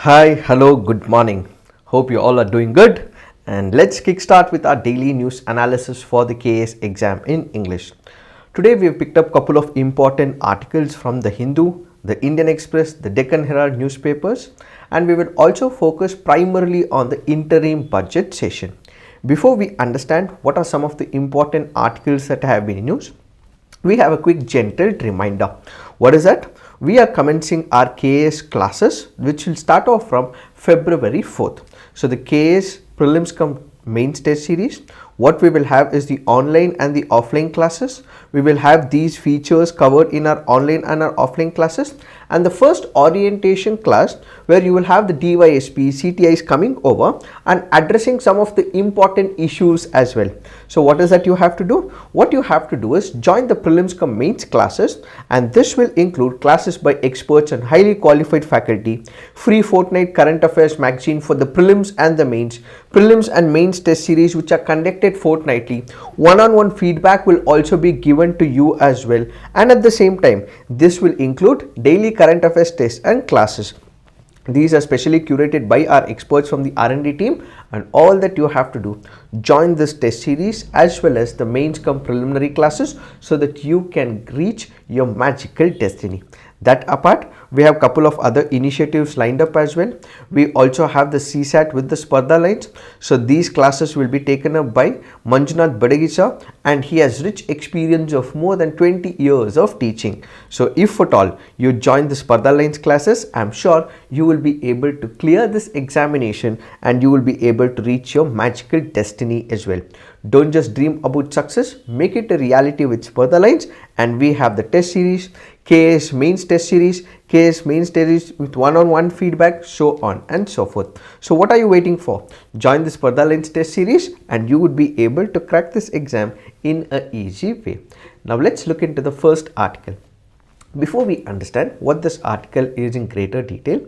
Hi, hello, good morning. Hope you all are doing good. And let's kickstart with our daily news analysis for the KAS exam in English. Today we have picked up a couple of important articles from the Hindu, the Indian Express, the Deccan Herald newspapers, and we will also focus primarily on the interim budget session. Before we understand what are some of the important articles that have been in news, we have a quick gentle reminder. What is that? We are commencing our KAS classes, which will start off from February 4th. So the KAS Prelims come mains test series. What we will have is the online and the offline classes. We will have these features covered in our online and our offline classes, and the first orientation class where you will have the DYSP, CTIs coming over and addressing some of the important issues as well. So what is that you have to do? What you have to do is join the prelims cum mains classes, and this will include classes by experts and highly qualified faculty, free fortnight current affairs magazine for the prelims and the mains, prelims and mains test series which are conducted fortnightly, one-on-one feedback will also be given to you as well, and at the same time this will include daily current affairs tests and classes. These are specially curated by our experts from the R&D team, and all that you have to do, join this test series as well as the mains cum preliminary classes so that you can reach your magical destiny. That apart, we have a couple of other initiatives lined up as well. We also have the CSAT with the Spardha Lines. So these classes will be taken up by Manjunath Badagisa, and he has rich experience of more than 20 years of teaching. So if at all you join the Spardha Lines classes, I'm sure you will be able to clear this examination and you will be able to reach your magical destiny as well. Don't just dream about success, make it a reality with Spardha Lines, and we have the test series, KAS mains test series, KAS mains test series with one-on-one feedback, so on and so forth. So what are you waiting for? Join the Spardha Lines test series and you would be able to crack this exam in an easy way. Now let's look into the first article. Before we understand what this article is in greater detail,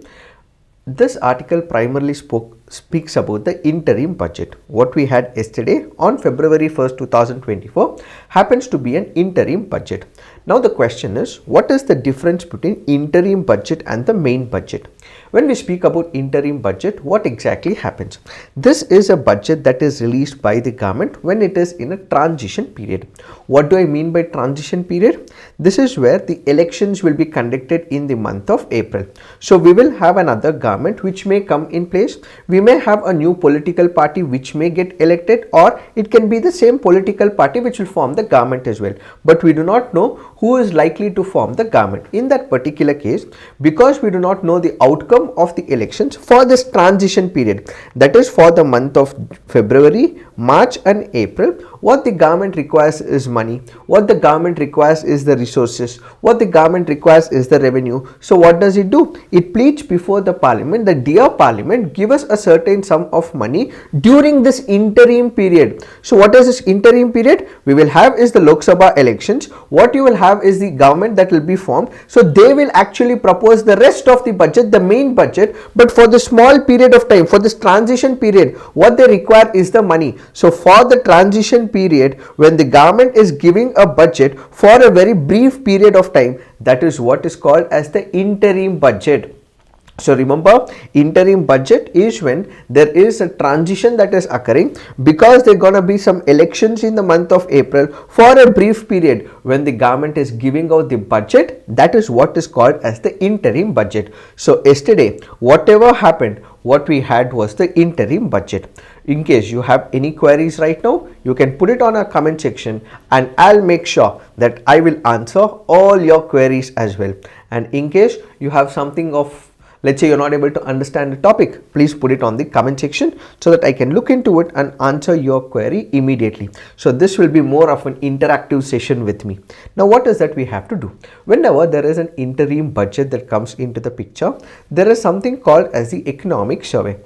this article primarily speaks about the interim budget. What we had yesterday on February 1st, 2024 happens to be an interim budget. Now the question is, what is the difference between interim budget and the main budget? When we speak about interim budget, what exactly happens? This is a budget that is released by the government when it is in a transition period. What do I mean by transition period? This is where the elections will be conducted in the month of April. So we will have another government which may come in place. We may have a new political party which may get elected, or it can be the same political party which will form the government as well. But we do not know who is likely to form the government. In that particular case, because we do not know the outcome of the elections for this transition period, that is for the month of February, March and April, what the government requires is money, what the government requires is the resources, what the government requires is the revenue. So what does it do? It pleads before the parliament that, dear parliament, give us a certain sum of money during this interim period. So what is this interim period? We will have is the Lok Sabha elections. What you will have is the government that will be formed. So they will actually propose the rest of the budget, the main budget, but for the small period of time, for this transition period, what they require is the money. So for the transition period, when the government is giving a budget for a very brief period of time, that is what is called as the interim budget. So remember, interim budget is when there is a transition that is occurring because there are going to be some elections in the month of April for a brief period. When the government is giving out the budget, that is what is called as the interim budget. So yesterday, whatever happened, what we had was the interim budget. In case you have any queries right now, you can put it on our comment section and I'll make sure that I will answer all your queries as well. And in case you have something of, let's say you're not able to understand the topic, please put it on the comment section so that I can look into it and answer your query immediately. So this will be more of an interactive session with me. Now what is that we have to do? Whenever there is an interim budget that comes into the picture, there is something called as the economic survey.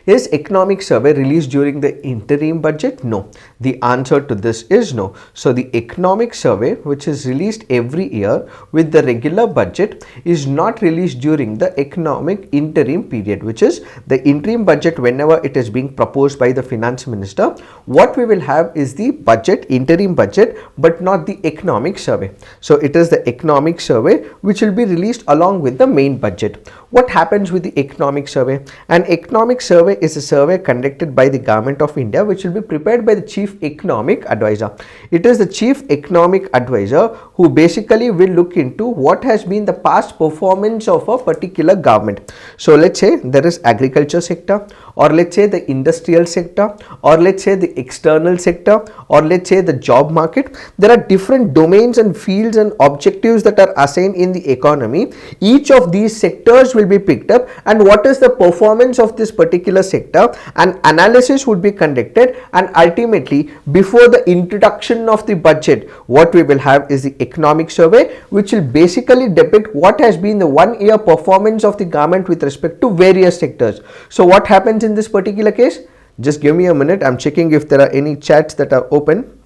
Is economic survey released during the interim budget? No. The answer to this is no. So the economic survey, which is released every year with the regular budget, is not released during the economic interim period, which is the interim budget. Whenever it is being proposed by the finance minister, what we will have is the budget, interim budget, but not the economic survey. So it is the economic survey which will be released along with the main budget. What happens with the economic survey? An economic survey is a survey conducted by the government of India, which will be prepared by the chief economic advisor. It is the chief economic advisor who basically will look into what has been the past performance of a particular government. So let's say there is agriculture sector, or let's say the industrial sector, or let's say the external sector, or let's say the job market. There are different domains and fields and objectives that are assigned in the economy. Each of these sectors will be picked up, and what is the performance of this particular sector, an analysis would be conducted, and ultimately before the introduction of the budget, what we will have is the economic survey, which will basically depict what has been the 1 year performance of the government with respect to various sectors. So what happens in this particular case? Just give me a minute, I'm checking if there are any chats that are open.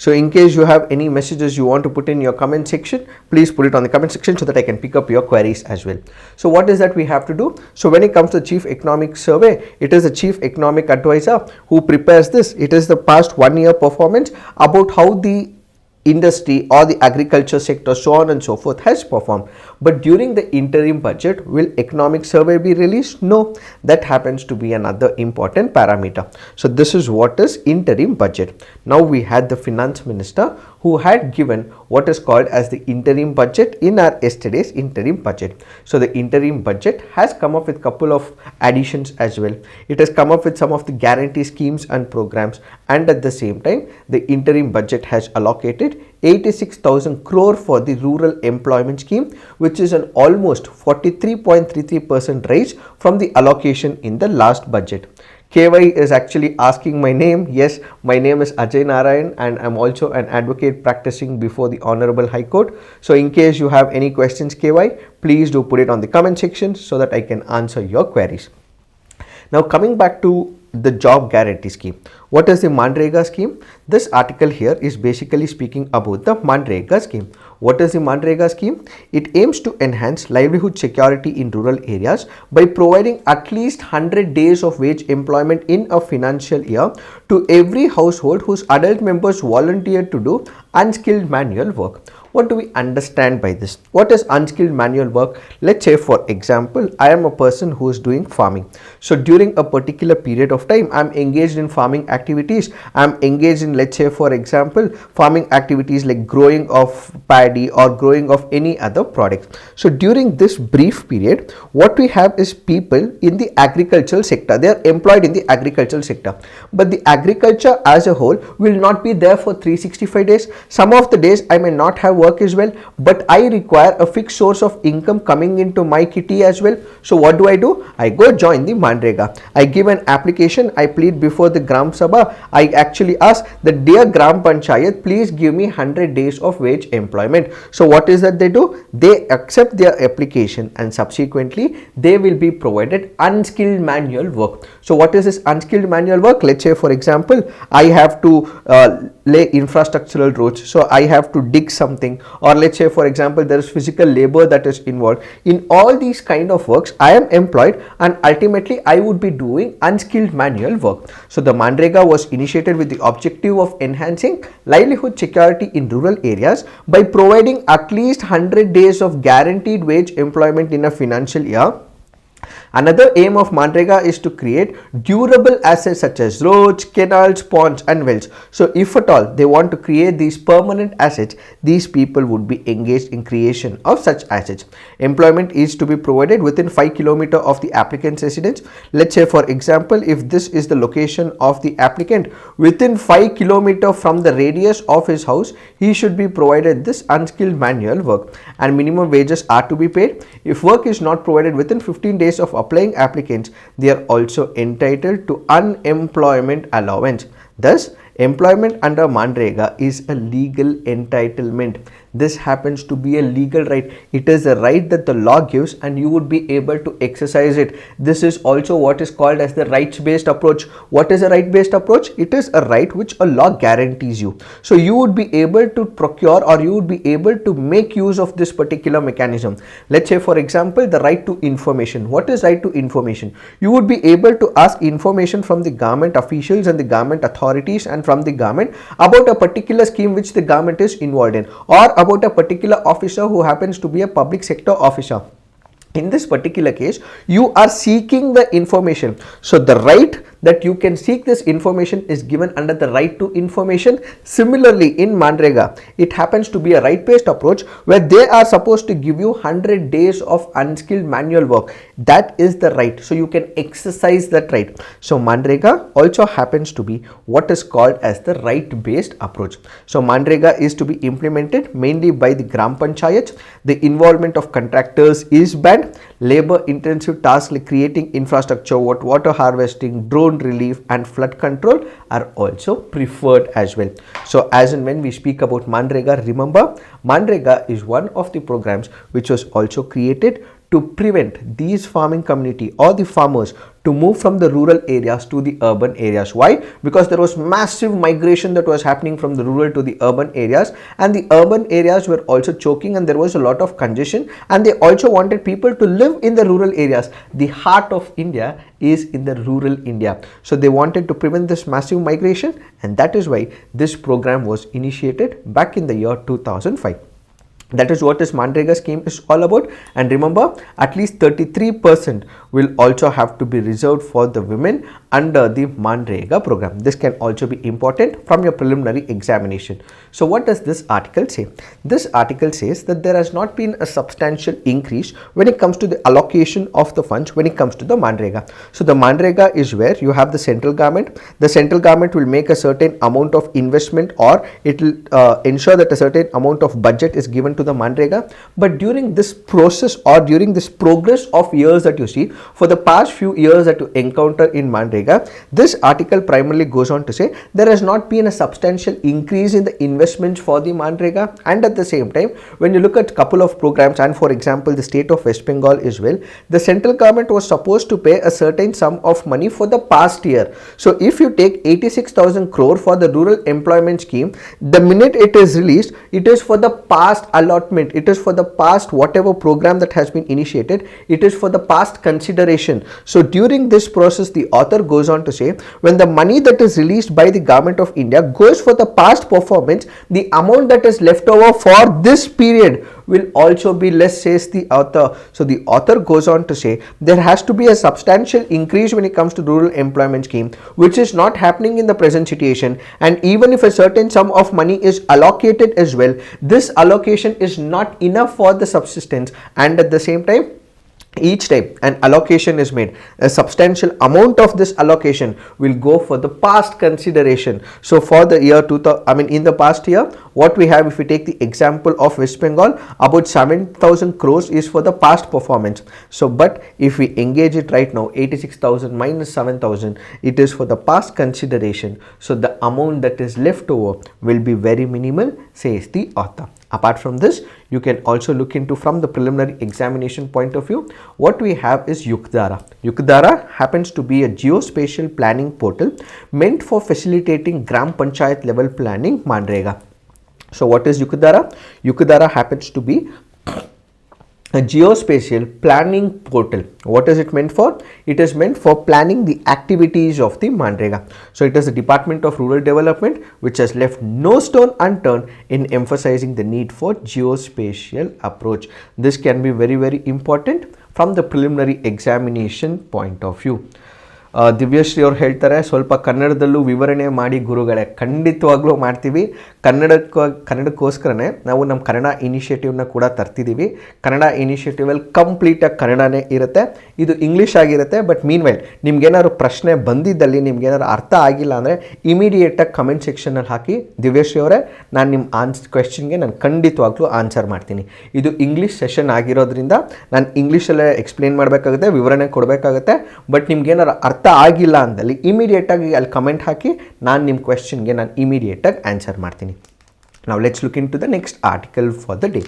So in case you have any messages you want to put in your comment section, please put it on the comment section so that I can pick up your queries as well. So what is that we have to do? So when it comes to chief economic survey, it is the chief economic advisor who prepares this. It is the past 1 year performance about how the industry or the agriculture sector, so on and so forth, has performed. But during the interim budget, will economic survey be released? No, that happens to be another important parameter. So this is what is interim budget. Now we had the finance minister who had given what is called as the interim budget in our yesterday's interim budget. So the interim budget has come up with couple of additions as well. It has come up with some of the guarantee schemes and programs, and at the same time the interim budget has allocated 86,000 crore for the rural employment scheme, which is an almost 43.33% raise from the allocation in the last budget. KY is actually asking my name. Yes, my name is Ajay Narayan and I'm also an advocate practicing before the Honorable High Court. So in case you have any questions, KY, please do put it on the comment section so that I can answer your queries. Now coming back to the job guarantee scheme. What is the Manrega scheme? This article here is basically speaking about the Manrega scheme. What is the Manrega scheme? It aims to enhance livelihood security in rural areas by providing at least 100 days of wage employment in a financial year to every household whose adult members volunteer to do unskilled manual work. What do we understand by this? What is unskilled manual work? Let's say for example, I am a person who is doing farming. So during a particular period of time, I am engaged in farming activities. I am engaged in, let's say for example, farming activities like growing of paddy or growing of any other products. So during this brief period, what we have is people in the agricultural sector. They are employed in the agricultural sector. But the agriculture as a whole will not be there for 365 days. Some of the days I may not have work as well, but I require a fixed source of income coming into my kitty as well. So what do? I go join the Manrega. I give an application, I plead before the Gram Sabha. I actually ask that, dear Gram Panchayat, please give me 100 days of wage employment. So what is that they do? They accept their application and subsequently they will be provided unskilled manual work. So what is this unskilled manual work? Let's say for example, I have to lay infrastructural roads, so I have to dig something, or let's say for example there is physical labor that is involved. In all these kind of works I am employed and ultimately I would be doing unskilled manual work. So the Manrega was initiated with the objective of enhancing livelihood security in rural areas by providing at least 100 days of guaranteed wage employment in a financial year. Another aim of Manrega is to create durable assets such as roads, canals, ponds and wells. So if at all they want to create these permanent assets, these people would be engaged in creation of such assets. Employment is to be provided within 5 km of the applicant's residence. Let's say for example, if this is the location of the applicant, within 5 km from the radius of his house, he should be provided this unskilled manual work, and minimum wages are to be paid. If work is not provided within 15 days of applying applicants, they are also entitled to unemployment allowance. Thus, employment under Manrega is a legal entitlement. This happens to be a legal right. It is a right that the law gives and you would be able to exercise it. This is also what is called as the rights-based approach. What is a right-based approach? It is a right which a law guarantees you. So you would be able to procure or you would be able to make use of this particular mechanism. Let's say, for example, the right to information. What is right to information? You would be able to ask information from the government officials and the government authorities and from the government about a particular scheme which the government is involved in, or about a particular officer who happens to be a public sector officer. In this particular case, you are seeking the information. So the right that you can seek this information is given under the right to information. Similarly, in Manrega, it happens to be a right-based approach where they are supposed to give you 100 days of unskilled manual work. That is the right. So you can exercise that right. So Manrega also happens to be what is called as the right-based approach. So Manrega is to be implemented mainly by the Gram Panchayats. The involvement of contractors is banned. Labor-intensive tasks like creating infrastructure, water harvesting, drone relief and flood control are also preferred as well. So as and when we speak about Manrega, remember Manrega is one of the programs which was also created to prevent these farming community or the farmers to move from the rural areas to the urban areas. Why? Because there was massive migration that was happening from the rural to the urban areas, and the urban areas were also choking and there was a lot of congestion, and they also wanted people to live in the rural areas. The heart of India is in the rural India. So they wanted to prevent this massive migration, and that is why this program was initiated back in the year 2005. That is what this Manrega scheme is all about. And remember, at least 33% will also have to be reserved for the women under the Manrega program. This can also be important from your preliminary examination. So what does this article say? This article says that there has not been a substantial increase when it comes to the allocation of the funds when it comes to the Manrega. So the Manrega is where you have the central government. The central government will make a certain amount of investment, or it will ensure that a certain amount of budget is given to the Manrega. But during this process or during this progress of years that you see, for the past few years that you encounter in Manrega, this article primarily goes on to say there has not been a substantial increase in the investments for the Manrega. And at the same time, when you look at a couple of programs, and for example the state of West Bengal as well, the central government was supposed to pay a certain sum of money for the past year. So if you take 86,000 crore for the rural employment scheme, the minute it is released, it is for the past allotment, it is for the past whatever program that has been initiated, it is for the past consideration. So during this process, the author goes on to say, when the money that is released by the government of India goes for the past performance, the amount that is left over for this period will also be less, says the author. So the author goes on to say there has to be a substantial increase when it comes to rural employment scheme, which is not happening in the present situation. And even if a certain sum of money is allocated as well, this allocation is not enough for the subsistence, and at the same time, each time an allocation is made, a substantial amount of this allocation will go for the past consideration. So for the year 2000, in the past year, what we have, if we take the example of West Bengal, about 7,000 crores is for the past performance. So but if we engage it right now, 86,000 minus 7,000, it is for the past consideration. So the amount that is left over will be very minimal, says the author. Apart from this, you can also look into, from the preliminary examination point of view, what we have is Yukdara. Yukdara happens to be a geospatial planning portal meant for facilitating Gram Panchayat level planning Manrega. So what is Yukdara? Yukdara happens to be a geospatial planning portal. What is it meant for? It is meant for planning the activities of the Manrega. So it is the Department of Rural Development which has left no stone unturned in emphasizing the need for geospatial approach. This can be very, very important from the preliminary examination point of view. Divyashree ಅವರು ಹೇಳ್ತಾರೆ, ಸ್ವಲ್ಪ ಕನ್ನಡದಲ್ಲೂ ವಿವರಣೆ ಮಾಡಿ ಗುರುಗಳೇ. ಖಂಡಿತವಾಗ್ಲೂ ಮಾಡ್ತೀವಿ. ಕನ್ನಡಕ್ಕೋಸ್ಕರನೇ ನಾವು ನಮ್ಮ ಕನ್ನಡ ಇನಿಷಿಯೇಟಿವ್ನ ಕೂಡ ತರ್ತಿದ್ದೀವಿ. ಕನ್ನಡ ಇನಿಷಿಯೇಟಿವಲ್ಲಿ ಕಂಪ್ಲೀಟಾಗಿ ಕನ್ನಡನೇ ಇರುತ್ತೆ, ಇದು ಇಂಗ್ಲೀಷ್ ಆಗಿರುತ್ತೆ. ಬಟ್ ಮೀನ್ ವೈಲ್ ನಿಮ್ಗೇನಾದ್ರು ಪ್ರಶ್ನೆ ಬಂದಿದ್ದಲ್ಲಿ, ನಿಮ್ಗೇನಾದ್ರು ಅರ್ಥ ಆಗಿಲ್ಲ ಅಂದರೆ ಇಮಿಡಿಯೇಟಾಗಿ ಕಮೆಂಟ್ ಸೆಕ್ಷನಲ್ಲಿ ಹಾಕಿ, ದಿವ್ಯಶ್ರೀ ಅವರೇ ನಾನು ನಿಮ್ಮ ಕ್ವೆಶ್ಚನ್ಗೆ ನಾನು ಖಂಡಿತವಾಗ್ಲೂ ಆನ್ಸರ್ ಮಾಡ್ತೀನಿ. ಇದು ಇಂಗ್ಲೀಷ್ ಸೆಷನ್ ಆಗಿರೋದ್ರಿಂದ ನಾನು ಇಂಗ್ಲೀಷಲ್ಲೇ ಎಕ್ಸ್ಪ್ಲೇನ್ ಮಾಡಬೇಕಾಗುತ್ತೆ, ವಿವರಣೆ ಕೊಡಬೇಕಾಗುತ್ತೆ. ಬಟ್ ನಿಮ್ಗೇನಾದ್ರು ಅರ್ಥ ಆಗಿಲ್ಲ ಅಂದಲ್ಲಿ ಇಮಿಡಿಯೇಟಾಗಿ ಅಲ್ಲಿ ಕಮೆಂಟ್ ಹಾಕಿ, ನಾನು ನಿಮ್ಮ ಕ್ವೆಶ್ಚನ್ಗೆ ನಾನು ಇಮಿಡಿಯೇಟಾಗಿ ಆನ್ಸರ್ ಮಾಡ್ತೀನಿ. Now let's look into the next article for the day.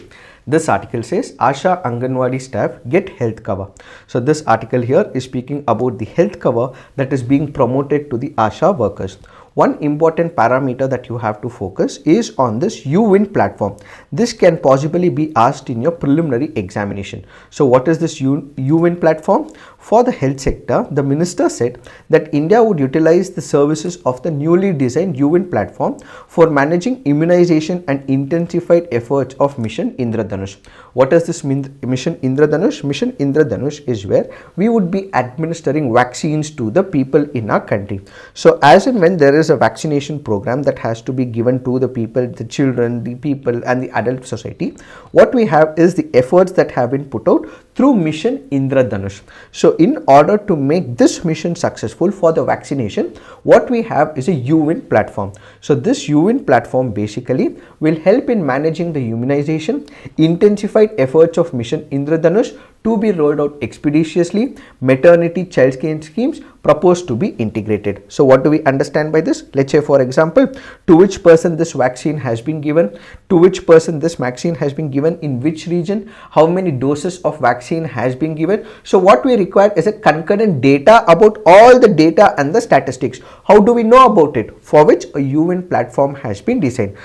This article says ASHA Anganwadi staff get health cover. So this article here is speaking about the health cover that is being promoted to the ASHA workers. One important parameter that you have to focus is on this UWin platform. This can possibly be asked in your preliminary examination. So what is this UWin platform? For the health sector, the minister said that India would utilize the services of the newly designed UWin platform for managing immunization and intensified efforts of Mission Indradhanush. What is this Mission Indradhanush? Mission Indradhanush is where we would be administering vaccines to the people in our country. So as and when there is a vaccination program that has to be given to the people, the children, the people and the adult society, what we have is the efforts that have been put out through Mission Indradhanush. So in order to make this mission successful for the vaccination, what we have is a UWin platform. So this UWin platform basically will help in managing the immunization, intensified efforts of Mission Indradhanush to be rolled out expeditiously, maternity child care schemes proposed to be integrated. So what do we understand by this? Let's say for example, to which person this vaccine has been given, to which person this vaccine has been given, in which region, how many doses of vaccine has been given. So what we require is a concurrent data about all the data and the statistics. How do we know about it? For which a UWin platform has been designed.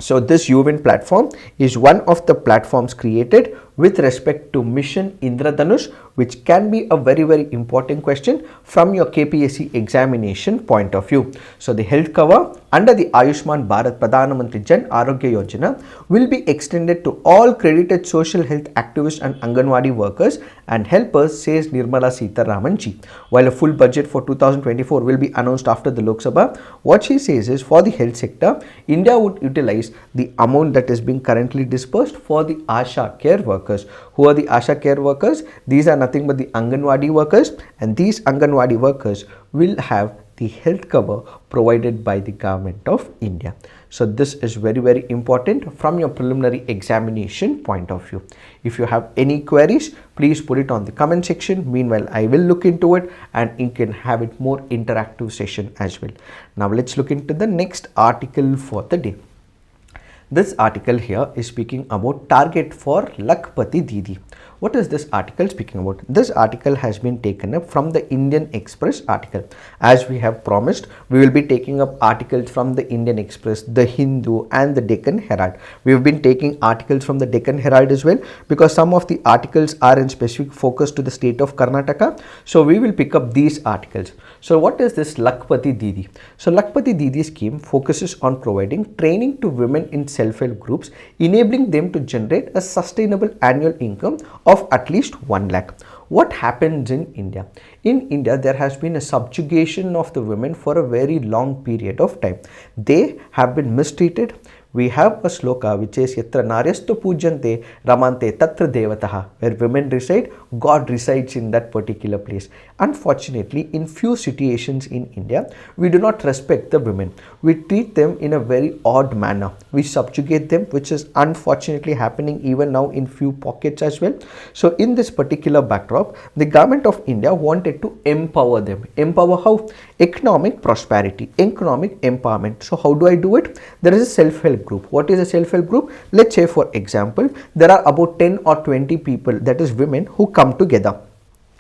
So this UWin platform is one of the platforms created with respect to Mission Indradhanush, which can be a very important question from your KPSC examination point of view. So the health cover under the Ayushman Bharat Pradhan Mantri Jan Arogya Yojana will be extended to all credited social health activists and Anganwadi workers and helpers, says Nirmala Sitharaman ji. While a full budget for 2024 will be announced after the Lok Sabha, what she says is for the health sector, India would utilize the amount that is being currently dispersed for the ASHA care workers. Who are the ASHA care workers? These are nothing but the Anganwadi workers, and these Anganwadi workers will have the health cover provided by the government of India. So this is very important from your preliminary examination point of view. If you have any queries, please put it on the comment section. Meanwhile, I will look into it and you can have it more interactive session as well. Now let's look into the next article for the day. This article here is speaking about target for Lakhpati Didi. What is this article speaking about? This article has been taken up from the Indian Express article. As we have promised, we will be taking up articles from the Indian Express, the Hindu and the Deccan Herald. We have been taking articles from the Deccan Herald as well because some of the articles are in specific focus to the state of Karnataka. So we will pick up these articles. So what is this Lakhpati Didi? So Lakhpati Didi scheme focuses on providing training to women in self-help groups, enabling them to generate a sustainable annual income of at least 1 lakh. What happens in India? In India, there has been a subjugation of the women for a very long period of time. They have been mistreated. We have a sloka which is Yatra Naryastu Pujante Ramante Tatra Devataha, where women reside, God resides in that particular place. Unfortunately, in few situations in India, we do not respect the women. We treat them in a very odd manner. We subjugate them, which is unfortunately happening even now in few pockets as well. So in this particular backdrop, the government of India wanted to empower them. Empower how? Economic prosperity, economic empowerment. So how do I do it? There is a self-help group. What is a self-help group? Let's say for example, there are about 10 or 20 people, that is women, who come together.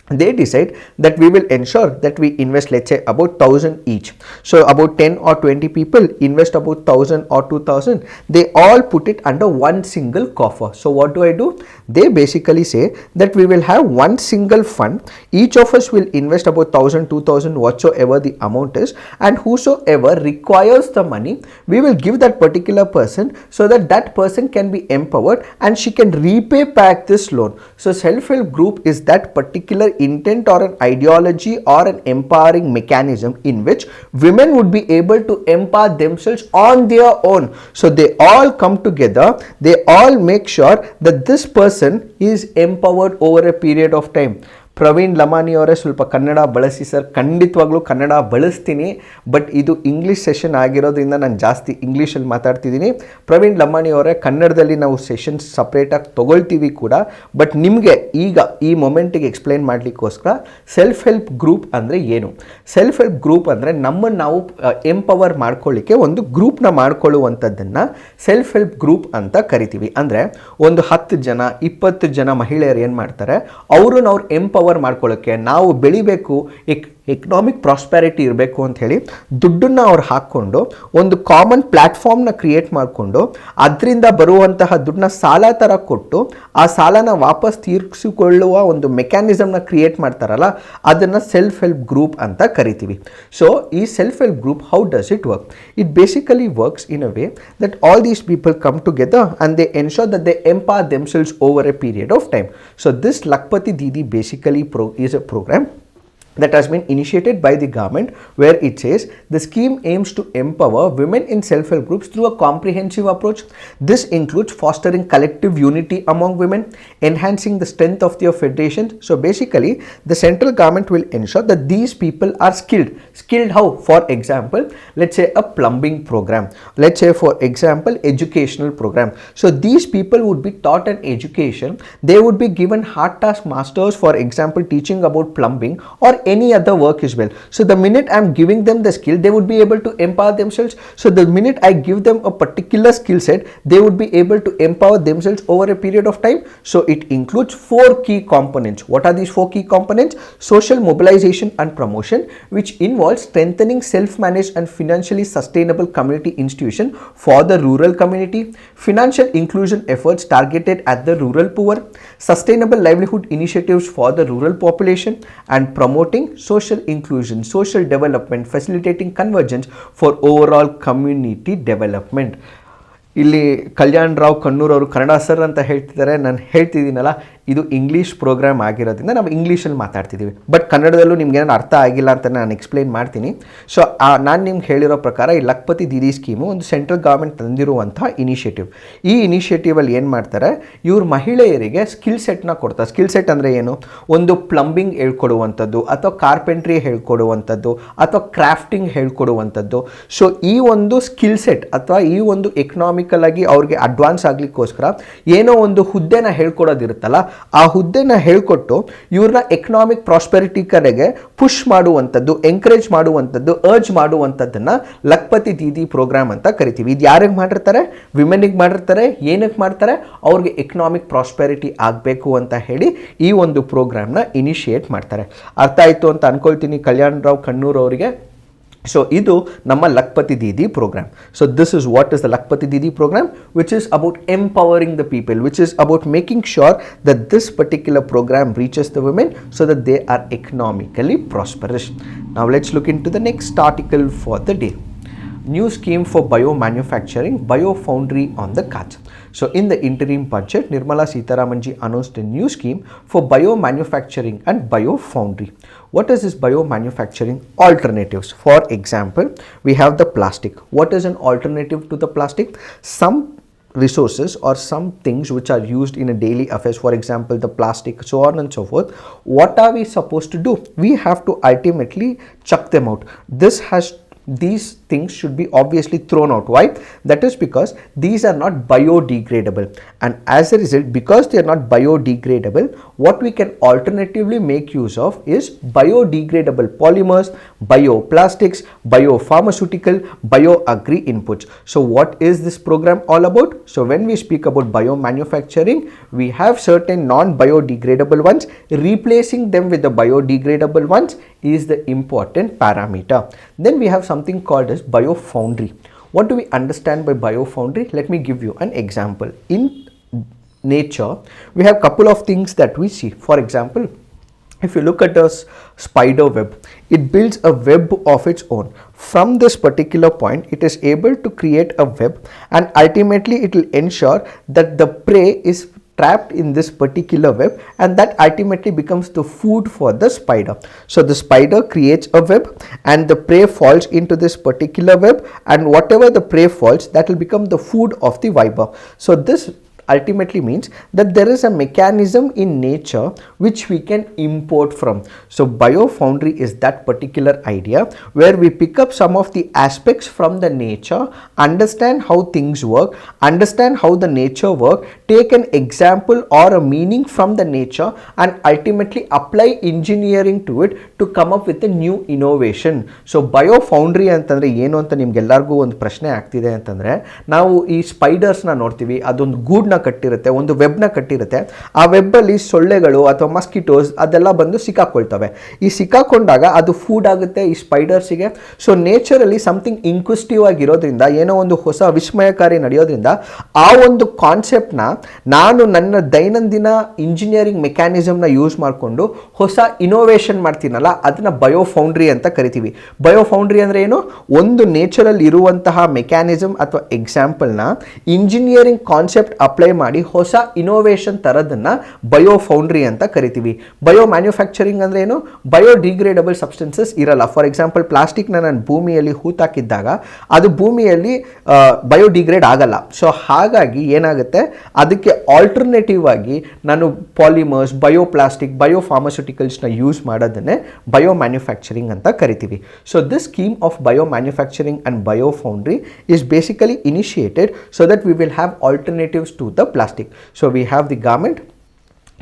They decide that we will ensure that we invest, let's say, about 1,000 each. So about 10 or 20 people invest about 1,000 or 2,000. They all put it under one single coffer. So what do I do? They basically say that we will have one single fund. Each of us will invest about 1,000, 2,000, whatsoever the amount is, and whosoever requires the money, we will give that particular person so that that person can be empowered and she can repay back this loan. So self-help group is that particular intent or an ideology or an empowering mechanism in which women would be able to empower themselves on their own. So they all come together, they all make sure that this person is empowered over a period of time. Praveen Lamani ಅವರೇ ಸ್ವಲ್ಪ ಕನ್ನಡ ಬಳಸಿ sir. ಖಂಡಿತವಾಗ್ಲೂ ಕನ್ನಡ ಬಳಸ್ತೀನಿ, but ಇದು English session ಆಗಿರೋದ್ರಿಂದ ನಾನು ಜಾಸ್ತಿ ಇಂಗ್ಲೀಷಲ್ಲಿ ಮಾತಾಡ್ತಿದ್ದೀನಿ. ಪ್ರವೀಣ್ ಲಮಾನಿ ಅವರೇ, ಕನ್ನಡದಲ್ಲಿ ನಾವು ಸೆಷನ್ಸ್ ಸಪ್ರೇಟಾಗಿ ತೊಗೊಳ್ತೀವಿ ಕೂಡ, ಬಟ್ ನಿಮಗೆ ಈಗ ಈ ಮೊಮೆಂಟಿಗೆ ಎಕ್ಸ್ಪ್ಲೈನ್ ಮಾಡಲಿಕ್ಕೋಸ್ಕರ ಸೆಲ್ಫ್ ಹೆಲ್ಪ್ ಗ್ರೂಪ್ ಅಂದರೆ ಏನು, ಸೆಲ್ಫ್ ಹೆಲ್ಪ್ ಗ್ರೂಪ್ ಅಂದರೆ ನಮ್ಮನ್ನು ನಾವು ಎಂಪವರ್ ಮಾಡ್ಕೊಳ್ಳಿಕ್ಕೆ ಒಂದು ಗ್ರೂಪ್ನ ಮಾಡ್ಕೊಳ್ಳುವಂಥದ್ದನ್ನು ಸೆಲ್ಫ್ ಹೆಲ್ಪ್ ಗ್ರೂಪ್ ಅಂತ ಕರಿತೀವಿ. ಅಂದರೆ ಒಂದು 10 ಜನ 20 ಜನ ಮಹಿಳೆಯರು ಏನು ಮಾಡ್ತಾರೆ, ಅವ್ರನ್ನ ಅವ್ರು ಎಂಪವರ್ ಮಾಡ್ಕೊಳ್ಳೋಕ್ಕೆ, ನಾವು ಬೆಳಿಬೇಕು, ಎಕನಾಮಿಕ್ ಪ್ರಾಸ್ಪೆರಿಟಿ ಇರಬೇಕು ಅಂತ ಹೇಳಿ ದುಡ್ಡನ್ನು ಅವ್ರು ಹಾಕ್ಕೊಂಡು ಒಂದು ಕಾಮನ್ ಪ್ಲ್ಯಾಟ್ಫಾರ್ಮ್ನ ಕ್ರಿಯೇಟ್ ಮಾಡಿಕೊಂಡು ಅದರಿಂದ ಬರುವಂತಹ ದುಡ್ಡನ್ನ ಸಾಲ ಥರ ಕೊಟ್ಟು ಆ ಸಾಲನ ವಾಪಸ್ ತೀರಿಸಿಕೊಳ್ಳುವ ಒಂದು ಮೆಕ್ಯಾನಿಸಮ್ನ ಕ್ರಿಯೇಟ್ ಮಾಡ್ತಾರಲ್ಲ, ಅದನ್ನು ಸೆಲ್ಫ್ ಹೆಲ್ಪ್ ಗ್ರೂಪ್ ಅಂತ ಕರಿತೀವಿ. ಸೊ ಈ self help group, how does it work? It basically works in a way that all these people come together and they ensure that they empower themselves over a period of time. So this Lakhpati Didi basically is a program that has been initiated by the government, where it says the scheme aims to empower women in self-help groups through a comprehensive approach. This includes fostering collective unity among women, enhancing the strength of their federations. So basically the central government will ensure that these people are skilled how? For example, let's say a plumbing program, let's say for example educational program. So these people would be taught an education, they would be given hard task masters, for example teaching about plumbing or any other work as well. So the minute I am giving them the skill, they would be able to empower themselves. So the minute I give them a particular skill set, they would be able to empower themselves over a period of time. So it includes 4 key components. What are these 4 key components? Social mobilization and promotion, which involves strengthening self-managed and financially sustainable community institution for the rural community, financial inclusion efforts targeted at the rural poor, sustainable livelihood initiatives for the rural population, and promoting social inclusion, social development, facilitating convergence for overall community development. ಇಲ್ಲಿ ಕಲ್ಯಾಣ್ ರಾವ್ ಕಣ್ಣೂರ್ ಅವರು Kannada sir ಅಂತ ಹೇಳ್ತಿದ್ದಾರೆ, ನಾನು ಹೇಳ್ತಿದ್ದೀನಲ್ಲ ಇದು English program ಆಗಿರೋದ್ರಿಂದ ನಾವು ಇಂಗ್ಲೀಷಲ್ಲಿ ಮಾತಾಡ್ತಿದ್ದೀವಿ, but ಕನ್ನಡದಲ್ಲೂ ನಿಮ್ಗೆ ಏನಾದ್ರು ಅರ್ಥ ಆಗಿಲ್ಲ ಅಂತ ನಾನು ಎಕ್ಸ್ಪ್ಲೈನ್ ಮಾಡ್ತೀನಿ. ಸೊ ನಾನು ನಿಮ್ಗೆ ಹೇಳಿರೋ ಪ್ರಕಾರ ಈ ಲಖ್ಪತಿ ದೀದಿ ಸ್ಕೀಮು ಒಂದು ಸೆಂಟ್ರಲ್ ಗೌರ್ಮೆಂಟ್ ತಂದಿರುವಂಥ ಇನಿಷಿಯೇಟಿವ್. ಈ ಇನಿಷಿಯೇಟಿವಲ್ಲಿ ಏನು ಮಾಡ್ತಾರೆ, ಇವ್ರ ಮಹಿಳೆಯರಿಗೆ ಸ್ಕಿಲ್ ಸೆಟ್ನ ಕೊಡ್ತಾರೆ. ಸ್ಕಿಲ್ ಸೆಟ್ ಅಂದರೆ ಏನು? ಒಂದು ಪ್ಲಂಬಿಂಗ್ ಹೇಳ್ಕೊಡುವಂಥದ್ದು, ಅಥವಾ ಕಾರ್ಪೆಂಟ್ರಿ ಹೇಳ್ಕೊಡುವಂಥದ್ದು, ಅಥವಾ ಕ್ರಾಫ್ಟಿಂಗ್ ಹೇಳ್ಕೊಡುವಂಥದ್ದು. ಸೊ ಈ ಒಂದು ಸ್ಕಿಲ್ ಸೆಟ್ ಅಥವಾ ಈ ಒಂದು ಎಕನಾಮಿಕಲ್ ಆಗಿ ಅವ್ರಿಗೆ ಅಡ್ವಾನ್ಸ್ ಆಗಲಿಕ್ಕೋಸ್ಕರ ಏನೋ ಒಂದು ಹುದ್ದೆನ ಹೇಳ್ಕೊಡೋದಿರುತ್ತಲ್ಲ, ಆ ಹುದ್ದೆನ ಹೇಳ್ಕೊಟ್ಟು ಇವ್ರನ್ನ ಎಕನಾಮಿಕ್ ಪ್ರಾಸ್ಪೆರಿಟಿ ಕಡೆಗೆ ಪುಷ್ ಮಾಡುವಂಥದ್ದು, ಎಂಕರೇಜ್ ಮಾಡುವಂಥದ್ದು, ಅರ್ಜ್ ಮಾಡುವಂಥದ್ದನ್ನ ಲಖ್ಪತಿ ದೀದಿ ಪ್ರೋಗ್ರಾಮ್ ಅಂತ ಕರಿತೀವಿ. ಇದು ಯಾರಿಗೆ ಮಾಡಿರ್ತಾರೆ? ವಿಮೆನಿಗೆ ಮಾಡಿರ್ತಾರೆ. ಏನಕ್ಕೆ ಮಾಡ್ತಾರೆ? ಅವ್ರಿಗೆ ಎಕನಾಮಿಕ್ ಪ್ರಾಸ್ಪೆರಿಟಿ ಆಗಬೇಕು ಅಂತ ಹೇಳಿ ಈ ಒಂದು ಪ್ರೋಗ್ರಾಮ್ನ ಇನಿಷಿಯೇಟ್ ಮಾಡ್ತಾರೆ. ಅರ್ಥ ಆಯಿತು ಅಂತ ಅನ್ಕೊಳ್ತೀನಿ ಕಲ್ಯಾಣ್ ರಾವ್ ಕಣ್ಣೂರ್ ಅವರಿಗೆ. So idu namma Lakhpati Didi program. So this is what is the Lakhpati Didi program, which is about empowering the people, which is about making sure that this particular program reaches the women so that they are economically prosperous. Now let's look into the next article for the day. New scheme for bio-manufacturing, bio-foundry on the cards. So in the interim budget, Nirmala Sitharamanji announced a new scheme for bio-manufacturing and bio-foundry. What is this bio-manufacturing? Alternatives. For example, we have the plastic. What is an alternative to the plastic? Some resources or some things which are used in a daily affairs, for example the plastic, so on and so forth. What are we supposed to do? We have to ultimately chuck them out. These things should be obviously thrown out. Why? That is because these are not biodegradable, and as a result, because they are not biodegradable, what we can alternatively make use of is biodegradable polymers, bioplastics, biopharmaceutical, bioagri inputs. So what is this program all about? So when we speak about biomanufacturing, we have certain non-biodegradable ones. Replacing them with the biodegradable ones is the important parameter. Then we have something called as bio-foundry. What do we understand by bio-foundry? Let me give you an example. In nature, we have couple of things that we see. For example, if you look at a spider web, it builds a web of its own. From this particular point, it is able to create a web, and ultimately it will ensure that the prey is trapped in this particular web, and that ultimately becomes the food for the spider. So the spider creates a web and the prey falls into this particular web, and whatever the prey falls, that will become the food of the viper. So this ultimately means that there is a mechanism in nature which we can import from. So bio-foundry is that particular idea where we pick up some of the aspects from the nature, understand how things work, understand how the nature work, take an example or a meaning from the nature and ultimately apply engineering to it to come up with a new innovation. So bio-foundry ಅಂತಂದ್ರೆ ಏನು ಅಂತ ನಿಮ್ಗೆಲ್ಲರಿಗೂ ಒಂದು ಪ್ರಶ್ನೆ ಆಗ್ತಿದೆ ಅಂತಂದ್ರೆ, ನಾವು ಈ ಸ್ಪೈಡರ್ಸ್ನ ನೋಡ್ತೀವಿ, ಅದೊಂದು ಗೂಡ್ನ ಕಟ್ಟಿರುತ್ತೆ, ಒಂದು ವೆಬ್ನ ಕಟ್ಟಿರುತ್ತೆ, ಆ ವೆಬ್ಬಲ್ಲಿ ಸೊಳ್ಳೆಗಳು ಅಥವಾ ಮಸ್ಕಿಟೋಸ್ ಅದೆಲ್ಲ ಬಂದು ಸಿಕ್ಕಾಕೊಳ್ತವೆ. ಈ ಸಿಕ್ಕಾಕೊಂಡಾಗ ಅದು ಫುಡ್ ಆಗುತ್ತೆ ಈ ಸ್ಪೈಡರ್ಸಿಗೆ. ಸೊ ನೇಚರಲ್ಲಿ ಸಮಥಿಂಗ್ ಇನ್ಕ್ವಿಸಿಟಿವ್ ಆಗಿರೋದ್ರಿಂದ, ಏನೋ ಒಂದು ಹೊಸ ವಿಸ್ಮಯಕಾರಿ ನಡೆಯೋದ್ರಿಂದ ಆ ಒಂದು ಕಾನ್ಸೆಪ್ಟ್ನ ನಾನು ನನ್ನ ದೈನಂದಿನ ಇಂಜಿನಿಯರಿಂಗ್ ಮೆಕ್ಯಾನಿಸಮ್ನ ಯೂಸ್ ಮಾಡಿಕೊಂಡು ಹೊಸ ಇನೋವೇಷನ್ ಮಾಡ್ತೀನಲ್ಲ, ಅದನ್ನ ಬಯೋಫೌಂಡ್ರಿ ಅಂತ ಕರಿತೀವಿ. ಬಯೋಫೌಂಡ್ರಿ ಅಂದರೆ ಏನು? ಒಂದು ನೇಚರಲ್ಲಿ ಇರುವಂತಹ ಮೆಕ್ಯಾನಿಸಮ್ ಅಥವಾ ಎಕ್ಸಾಂಪಲ್ನ ಇಂಜಿನಿಯರಿಂಗ್ ಕಾನ್ಸೆಪ್ಟ್ ಅಪ್ಲೈ ಮಾಡಿ ಹೊಸ ಇನೋವೇಷನ್ ಥರದನ್ನು ಬಯೋಫೌಂಡ್ರಿ ಅಂತ ಕರಿತೀವಿ. ಬಯೋ ಮ್ಯಾನ್ಯುಫ್ಯಾಕ್ಚರಿಂಗ್ ಅಂದರೆ ಏನು? ಬಯೋಡಿಗ್ರೇಡಬಲ್ ಸಬ್ಸ್ಟೆನ್ಸಸ್ ಇರಲ್ಲ. ಫಾರ್ ಎಕ್ಸಾಂಪಲ್ ಪ್ಲಾಸ್ಟಿಕ್ನ ನಾನು ಭೂಮಿಯಲ್ಲಿ ಹೂತಾಕಿದ್ದಾಗ ಅದು ಭೂಮಿಯಲ್ಲಿ ಬಯೋಡಿಗ್ರೇಡ್ ಆಗಲ್ಲ. ಸೊ ಹಾಗಾಗಿ ಏನಾಗುತ್ತೆ, ಅದಕ್ಕೆ ಆಲ್ಟರ್ನೇಟಿವ್ ಆಗಿ ನಾನು ಪಾಲಿಮರ್ಸ್, ಬಯೋಪ್ಲಾಸ್ಟಿಕ್, ಬಯೋಫಾರ್ಮಸ್ಯೂಟಿಕಲ್ಸ್ನ ಯೂಸ್ ಮಾಡೋದನ್ನೇ ಬಯೋ ಮ್ಯಾನ್ಯುಫ್ಯಾಕ್ಚರಿಂಗ್ ಅಂತ ಕರಿತೀವಿ. So this scheme of biomanufacturing and biofoundry is basically initiated so that we will have alternatives to the plastic. So we have the government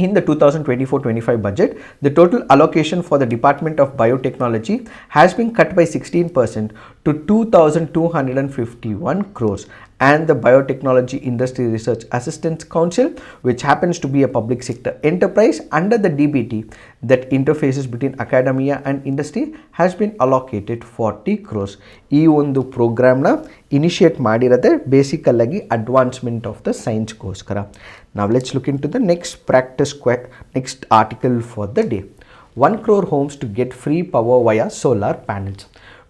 in the 2024-25 budget, the total allocation for the Department of Biotechnology has been cut by 16% to 2,251 crores. And the Biotechnology Industry Research Assistance Council, which happens to be a public sector enterprise under the DBT that interfaces between academia and industry, has been allocated 40 crores. ಈ ಒಂದು ಪ್ರೋಗ್ರಾಮ್ನ initiate ಮಾಡಿರೋದೇ ಬೇಸಿಕಲ್ ಆಗಿ advancement of the ಸೈನ್ಸ್ಗೋಸ್ಕರ. Now let's look into the next article for the day. 1 crore homes to get free power via solar panels.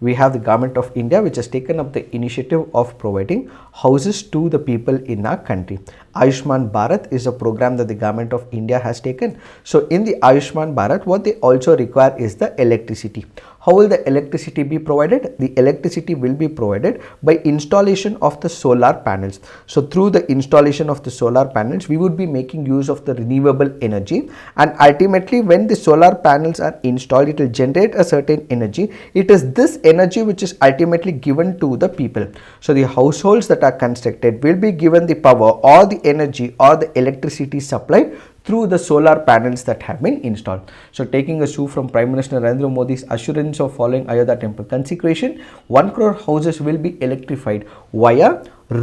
We have the government of India which has taken up the initiative of providing houses to the people in our country. Ayushman Bharat is a program that the government of India has taken. So in the Ayushman Bharat, what they also require is the electricity. How will the electricity be provided? The electricity will be provided by installation of the solar panels. So through the installation of the solar panels, we would be making use of the renewable energy, and ultimately when the solar panels are installed, it will generate a certain energy. It is this energy which is ultimately given to the people. So the households that are constructed will be given the power or the energy or the electricity supplied through the solar panels that have been installed. So taking a cue from Prime Minister Narendra Modi's assurance of following Ayodhya temple consecration, 1 crore houses will be electrified via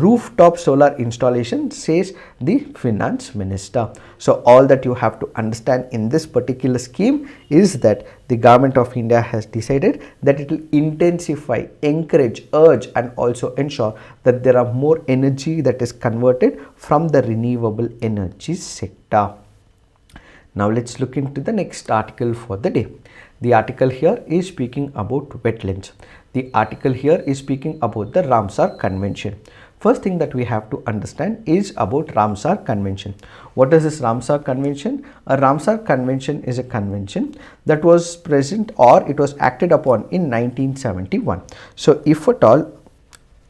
rooftop solar installation, says the finance minister. So all that you have to understand in this particular scheme is that the government of India has decided that it will intensify, encourage, urge and also ensure that there are more energy that is converted from the renewable energy sector. Now let's look into the next article for the day. The article here is speaking about wetlands. The article here is speaking about the Ramsar Convention. First thing that we have to understand is about Ramsar Convention. What is this Ramsar Convention? A Ramsar Convention is a convention that was present or it was acted upon in 1971. So if at all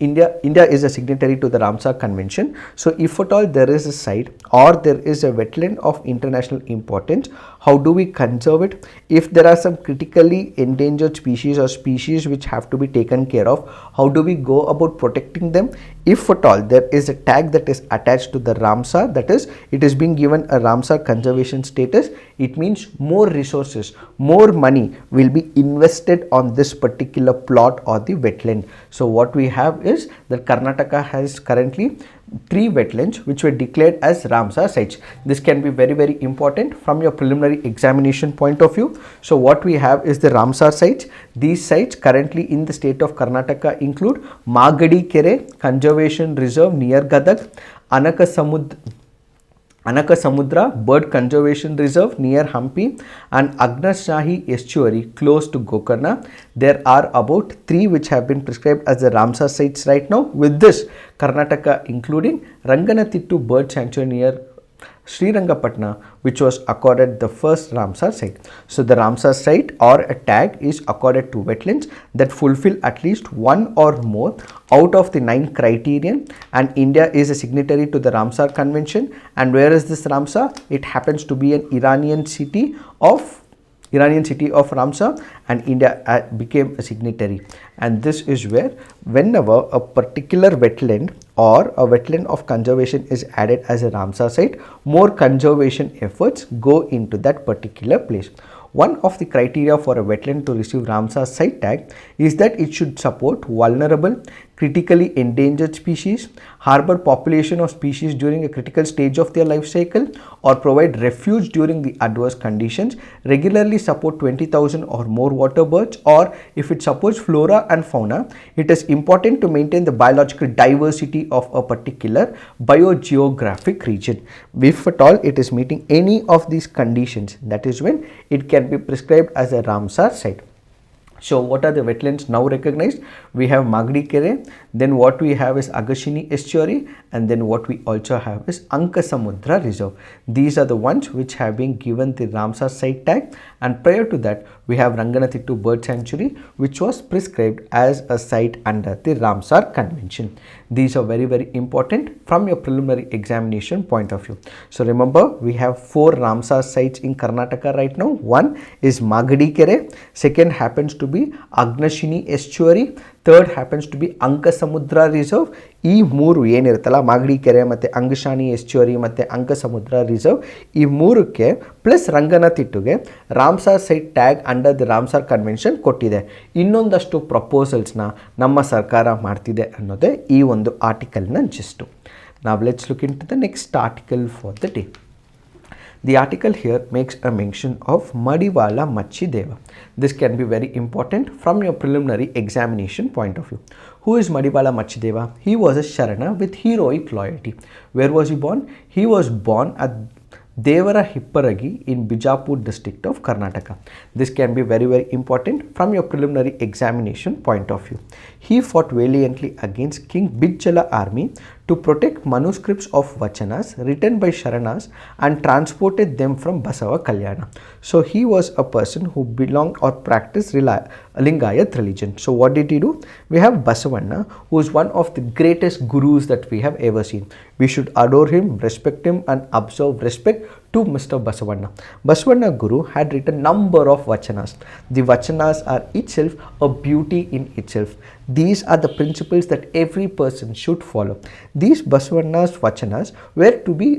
India is a signatory to the Ramsar Convention. So if at all there is a site or there is a wetland of international importance, how do we conserve it? If there are some critically endangered species or species which have to be taken care of, how do we go about protecting them? If at all there is a tag that is attached to the Ramsar, that is, it is being given a Ramsar conservation status, it means more resources, more money will be invested on this particular plot or the wetland. So what we have is that Karnataka has currently 3 wetlands which were declared as Ramsar sites. This can be very, very important from your preliminary examination point of view. So what we have is the Ramsar sites. These sites currently in the state of Karnataka include Magadi Kere Conservation Reserve near Gadag, Anakasamudra Bird Conservation Reserve near Hampi, and Agnashahi Estuary close to Gokarna. There are about 3 which have been prescribed as the Ramsar sites right now. With this, Karnataka including Ranganatittu Bird Sanctuary near Srirangapatna, which was accorded the first Ramsar site. So the Ramsar site or a tag is accorded to wetlands that fulfill at least one or more out of the 9 criterion, and India is a signatory to the Ramsar Convention. And where is this Ramsar? It happens to be an Iranian city of Ramsar, and India became a signatory. And this is where whenever a particular wetland or a wetland of conservation is added as a Ramsar site, more conservation efforts go into that particular place. One of the criteria for a wetland to receive Ramsar site tag is that it should support vulnerable, critically endangered species, harbor population of species during a critical stage of their life cycle, or provide refuge during the adverse conditions, regularly support 20,000 or more water birds, or if it supports flora and fauna, it is important to maintain the biological diversity of a particular biogeographic region. If at all it is meeting any of these conditions, that is when it can be prescribed as a Ramsar site. So what are the wetlands now recognized? We have Magdi Kere, then what we have is Agashini Estuary, and then what we also have is Ankasamudra Reserve. These are the ones which have been given the Ramsar site tag, and prior to that we have Ranganathitu Bird Sanctuary, which was prescribed as a site under the Ramsar Convention. These are very, very important from your preliminary examination point of view. So remember, we have 4 Ramsar sites in Karnataka right now. One is Magadi Kere, second happens to be Agnashini Estuary, third happens to be Ankasamudra Reserve. ಈ ಮೂರು ಏನಿರುತ್ತಲ್ಲ, ಮಾಗಡಿ ಕೆರೆ ಮತ್ತು ಅಂಗಶಾನಿ estuary ಮತ್ತು ಅಂಕಸಮುದ್ರ reserve, ಈ ಮೂರಕ್ಕೆ plus ರಂಗನತಿಟ್ಟುಗೆ Ramsar site tag under the Ramsar convention ಕೊಟ್ಟಿದೆ. ಇನ್ನೊಂದಷ್ಟು ಪ್ರಪೋಸಲ್ಸ್ನ ನಮ್ಮ ಸರ್ಕಾರ ಮಾಡ್ತಿದೆ ಅನ್ನೋದೇ ಈ ಒಂದು ಆರ್ಟಿಕಲ್ನ ಜಿಸ್ಟು. Now let's look into the next article for the day. The article here makes a mention of Madiwala Machideva. This can be very important from your preliminary examination point of view. Who is Madiwala Machideva? He was a Sharana with heroic loyalty. Where was he born? He was born at Devara Hipparagi in Bijapur district of Karnataka. This can be very, very important from your preliminary examination point of view. He fought valiantly against King Bijjala army to protect manuscripts of Vachanas written by Sharanas and transported them from Basava Kalyana. So he was a person who belonged or practiced Lingayat religion. So what did he do? We have Basavanna, who is one of the greatest gurus that we have ever seen. We should adore him, respect him, and observe respect to Mr. Basavanna. Basavanna Guru had written number of Vachanas. The Vachanas are itself a beauty in itself. These are the principles that every person should follow. These Basavanna's Vachanas were to be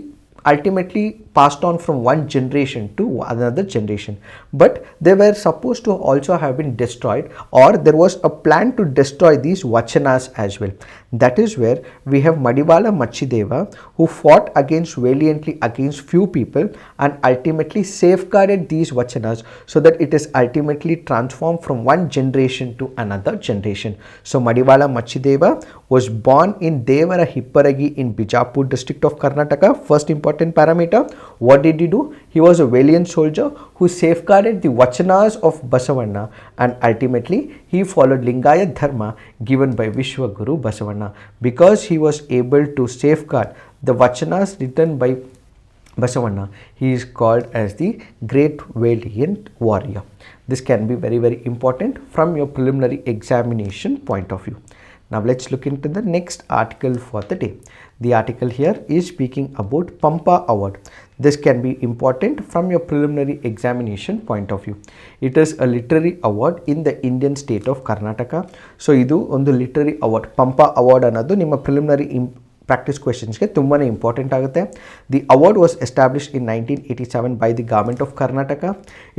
ultimately passed on from one generation to another generation, but they were supposed to also have been destroyed, or there was a plan to destroy these Vachanas as well. That is where we have Madiwala Machideva, who fought valiantly against few people and ultimately safeguarded these Vachanas so that it is ultimately transformed from one generation to another generation. So Madiwala Machideva was born in Devara Hipparagi in Bijapur district of Karnataka. First important parameter, what did he do? He was a valiant soldier who safeguarded the Vachanas of Basavanna, and ultimately he followed Lingayat Dharma given by Vishwaguru Basavanna. Because he was able to safeguard the Vachanas written by Basavanna, he is called as the great valiant warrior. This can be very, very important from your preliminary examination point of view. Now let's look into the next article for the day. The article here is speaking about Pampa Award. This can be important from your preliminary examination point of view. It is a literary award in the Indian state of Karnataka. So idu ondu literary award, Pampa Award annadu nimma preliminary practice questions ಗೆ ತುಂಬಾನೇ important ಆಗುತ್ತೆ. The award was established in 1987 by the government of Karnataka.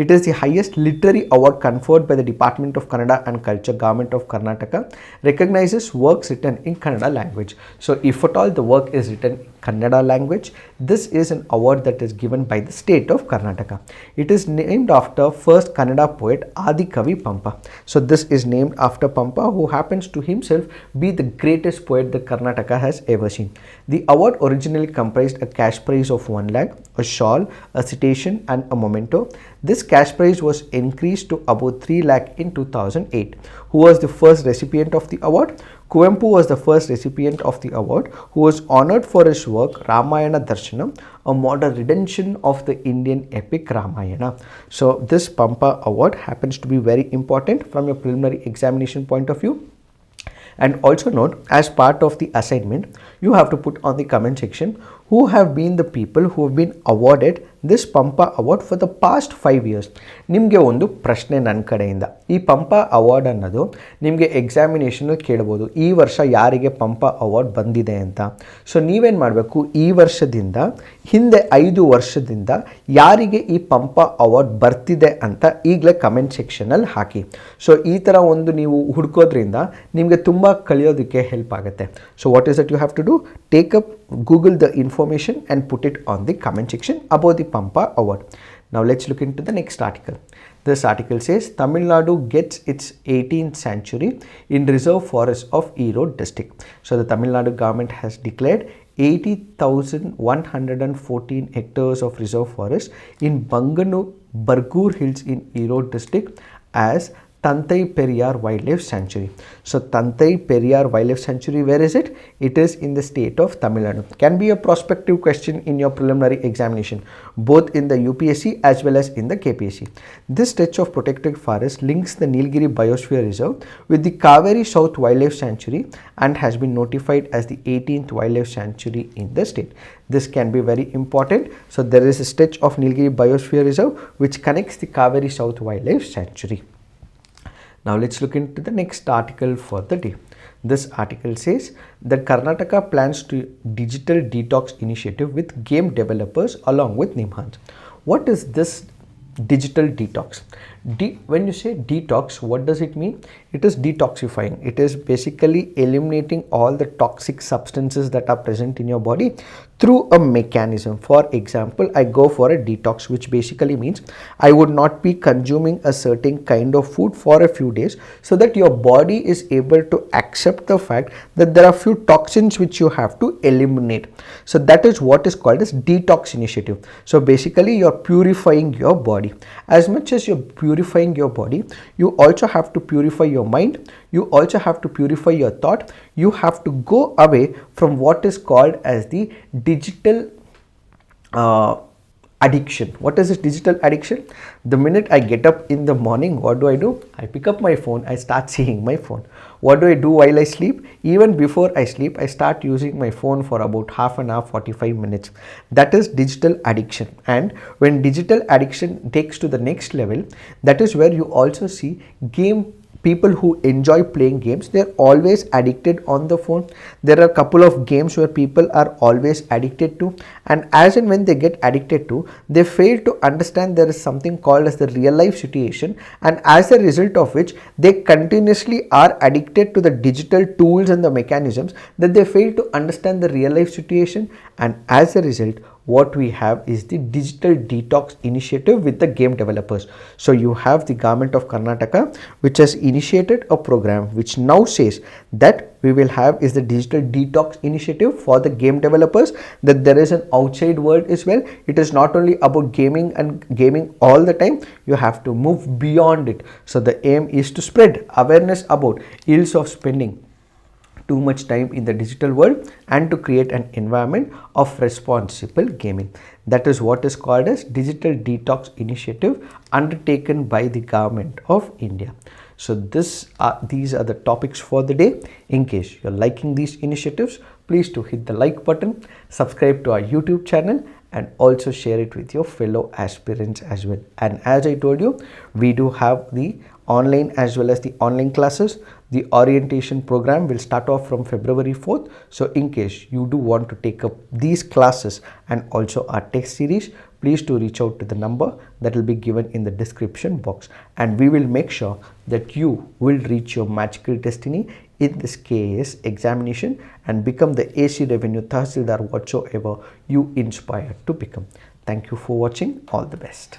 It is the highest literary award conferred by the Department of Kannada and Culture, Government of Karnataka. Recognizes works written in Kannada language. So if at all the work is written in Kannada language, this is an award that is given by the state of Karnataka. It is named after first Kannada poet Adi Kavi Pampa. So this is named after Pampa, who happens to himself be the greatest poet that Karnataka has ever seen. The award originally comprised a cash prize of 1 lakh, a shawl, a citation, and a memento. This cash prize was increased to about 3 lakh in 2008. Who was the first recipient of the award? Kuvempu was the first recipient of the award, who was honored for his work Ramayana Darshanam, a modern rendition of the Indian epic Ramayana. So this Pampa award happens to be very important from your preliminary examination point of view. And also note, as part of the assignment, you have to put on the comment section who have been the people who have been awarded this Pampa award for the past 5 years. ನಿಮಗೆ ಒಂದು ಪ್ರಶ್ನೆ ನನ್ನ ಕಡೆಯಿಂದ, ಈ Pampa award ಅನ್ನೋದು ನಿಮಗೆ examination ಕೇಳಬಹುದು, ಈ ವರ್ಷ ಯಾರಿಗೆ ಪಂಪ ಅವಾರ್ಡ್ ಬಂದಿದೆ ಅಂತ. ಸೊ ನೀವೇನು ಮಾಡಬೇಕು, ಈ ವರ್ಷದಿಂದ ಹಿಂದೆ 5 ವರ್ಷದಿಂದ ಯಾರಿಗೆ ಈ ಪಂಪ ಅವಾರ್ಡ್ ಬರ್ತಿದೆ ಅಂತ ಈಗಲೇ ಕಮೆಂಟ್ ಸೆಕ್ಷನಲ್ಲಿ ಹಾಕಿ. ಸೊ ಈ ಥರ ಒಂದು ನೀವು ಹುಡುಕೋದ್ರಿಂದ ನಿಮಗೆ ತುಂಬ ಕಲಿಯೋದಕ್ಕೆ ಹೆಲ್ಪ್ ಆಗುತ್ತೆ. So what is that you have to do? Take up, Google the information and put it on the comment section about the Pampa award. Now let's look into the next article. This article says Tamil Nadu gets its 18th sanctuary in reserve forest of Erode district. So the Tamil Nadu government has declared 80,114 hectares of reserve forest in Bargur Hills in Erode district as Tantai Periyar Wildlife Sanctuary. So Tantai Periyar Wildlife Sanctuary, where is it? It is in the state of Tamil Nadu. Can be a prospective question in your preliminary examination, both in the UPSC as well as in the KPSC. This stretch of protected forest links the Nilgiri Biosphere Reserve with the Kaveri South Wildlife Sanctuary and has been notified as the 18th wildlife sanctuary in the state. This can be very important. So there is a stretch of Nilgiri Biosphere Reserve which connects the Kaveri South Wildlife Sanctuary. Now let's look into the next article for the day. This article says that Karnataka plans to digital detox initiative with game developers along with NIMHANS. What is this digital detox? When you say detox, what does it mean? It is detoxifying. It is basically eliminating all the toxic substances that are present in your body through a mechanism. For example, I go for a detox, which basically means I would not be consuming a certain kind of food for a few days so that your body is able to accept the fact that there are few toxins which you have to eliminate. So that is what is called as detox initiative. So basically you're purifying your body. As much as you're purifying your body, you also have to purify your mind, you also have to purify your thought, you have to go away from what is called as the digital addiction. What is this digital addiction? The minute I get up in the morning, what do? I pick up my phone, I start seeing my phone. What do I do while I sleep? Even before I sleep, I start using my phone for about half an hour, 45 minutes. That is digital addiction. And when digital addiction takes to the next level, that is where you also see people who enjoy playing games, they're always addicted on the phone. There are a couple of games where people are always addicted to, and as and when they get addicted to, they fail to understand there is something called as the real life situation, and as a result of which they continuously are addicted to the digital tools and the mechanisms that they fail to understand the real life situation, and as a result what we have is the digital detox initiative with the game developers. So you have the government of Karnataka which has initiated a program which now says that we will have is the digital detox initiative for the game developers, that there is an outside world as well. It is not only about gaming and gaming all the time, you have to move beyond it. So the aim is to spread awareness about ills of spending too much time in the digital world and to create an environment of responsible gaming. That is what is called as digital detox initiative undertaken by the government of India. So these are the topics for the day. In case you're liking these initiatives, please do hit the like button, subscribe to our YouTube channel, and also share it with your fellow aspirants as well. And as I told you, we do have the online as well as the online classes. The orientation program will start off from February 4th. So in case you do want to take up these classes and also our test series, please do reach out to the number that will be given in the description box, and we will make sure that you will reach your magical destiny in this KAS examination and become the AC Revenue Tahsildar whatsoever you inspire to become. Thank you for watching. All the best.